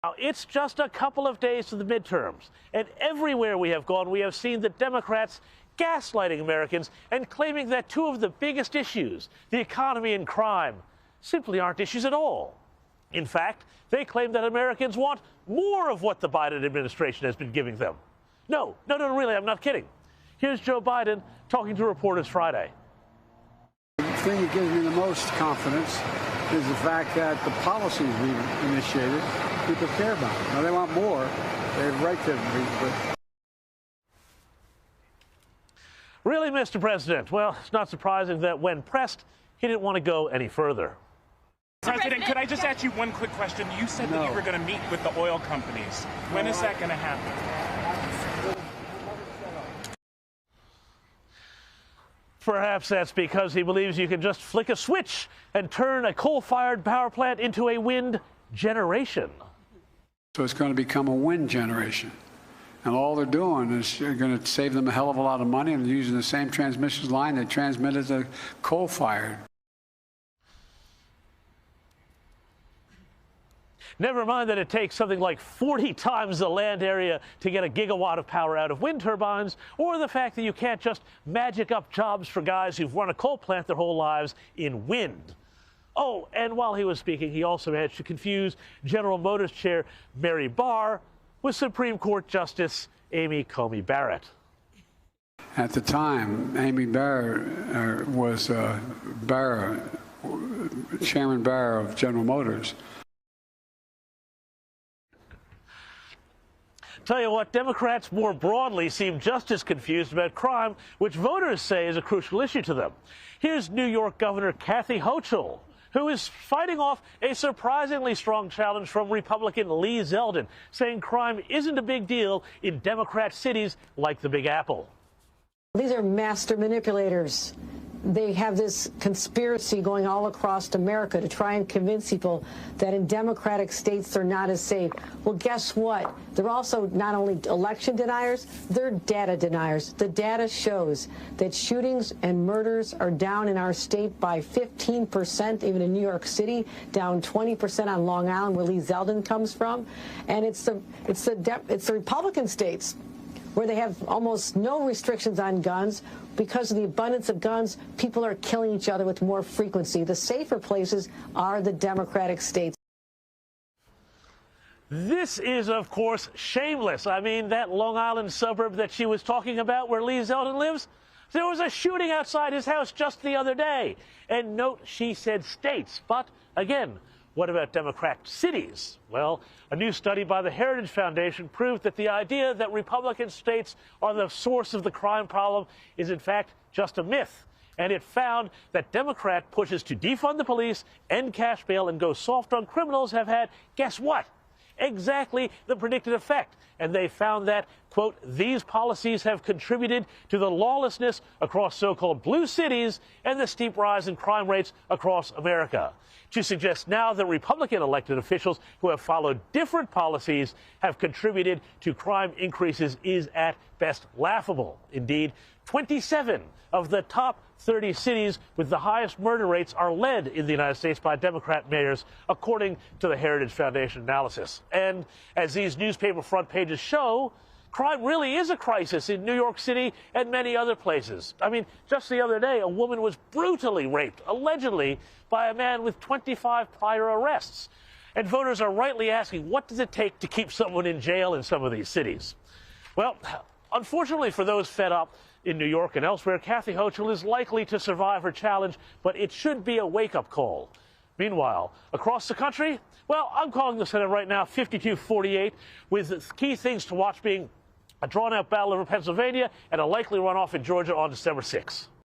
Now, it's just a couple of days to the midterms, and everywhere we have gone, we have seen the Democrats gaslighting Americans and claiming that two of the biggest issues, the economy and crime, simply aren't issues at all. In fact, they claim that Americans want more of what the Biden administration has been giving them. No, really, I'm not kidding. Here's Joe Biden talking to reporters Friday. The thing that gives me the most confidence is the fact that the policies we've initiated, people care about. Now, they want more. They have a right to be. Really, Mr. President? Well, it's not surprising that when pressed, he didn't want to go any further. President, could I just ask you one quick question? You said that you were going to meet with the oil companies. When is that going to happen? Perhaps that's because he believes you can just flick a switch and turn a coal-fired power plant into a wind generation. So it's going to become a wind generation. And all they're doing is going to save them a hell of a lot of money, and using the same transmission line they transmitted the coal-fired. Never mind that it takes something like 40 times the land area to get a gigawatt of power out of wind turbines, or the fact that you can't just magic up jobs for guys who've run a coal plant their whole lives in wind. Oh, and while he was speaking, he also managed to confuse General Motors Chair Mary Barr with Supreme Court Justice Amy Coney Barrett. At the time, Amy Barr was Chairman Barr of General Motors. Tell you what, Democrats more broadly seem just as confused about crime, which voters say is a crucial issue to them. Here's New York Governor Kathy Hochul, who is fighting off a surprisingly strong challenge from Republican Lee Zeldin, saying crime isn't a big deal in Democrat cities like the Big Apple. These are master manipulators. They have this conspiracy going all across America to try and convince people that in democratic states they're not as safe. Well, guess what? They're also not only election deniers, they're data deniers. The data shows that shootings and murders are down in our state by 15%, even in New York City, down 20% on Long Island, where Lee Zeldin comes from. And it's the Republican states where they have almost no restrictions on guns. Because of the abundance of guns, people are killing each other with more frequency. The safer places are the Democratic states. This is, of course, shameless. I mean, that Long Island suburb that she was talking about where Lee Zeldin lives, there was a shooting outside his house just the other day. And note, she said states. But, again, what about Democrat cities? Well, a new study by the Heritage Foundation proved that the idea that Republican states are the source of the crime problem is, in fact, just a myth. And it found that Democrat pushes to defund the police, end cash bail, and go soft on criminals have had, guess what? Exactly the predicted effect. And they found that, quote, these policies have contributed to the lawlessness across so-called blue cities and the steep rise in crime rates across America. To suggest now that Republican elected officials who have followed different policies have contributed to crime increases is at best laughable. Indeed, 27 of the top 30 cities with the highest murder rates are led in the United States by Democrat mayors, according to the Heritage Foundation analysis. And as these newspaper front pages show, crime really is a crisis in New York City and many other places. I mean, just the other day, a woman was brutally raped, allegedly, by a man with 25 prior arrests. And voters are rightly asking, what does it take to keep someone in jail in some of these cities? Well, unfortunately for those fed up in New York and elsewhere, Kathy Hochul is likely to survive her challenge, but it should be a wake-up call. Meanwhile, across the country, well, I'm calling the Senate right now 52-48, with key things to watch being a drawn-out battle over Pennsylvania and a likely runoff in Georgia on December 6th.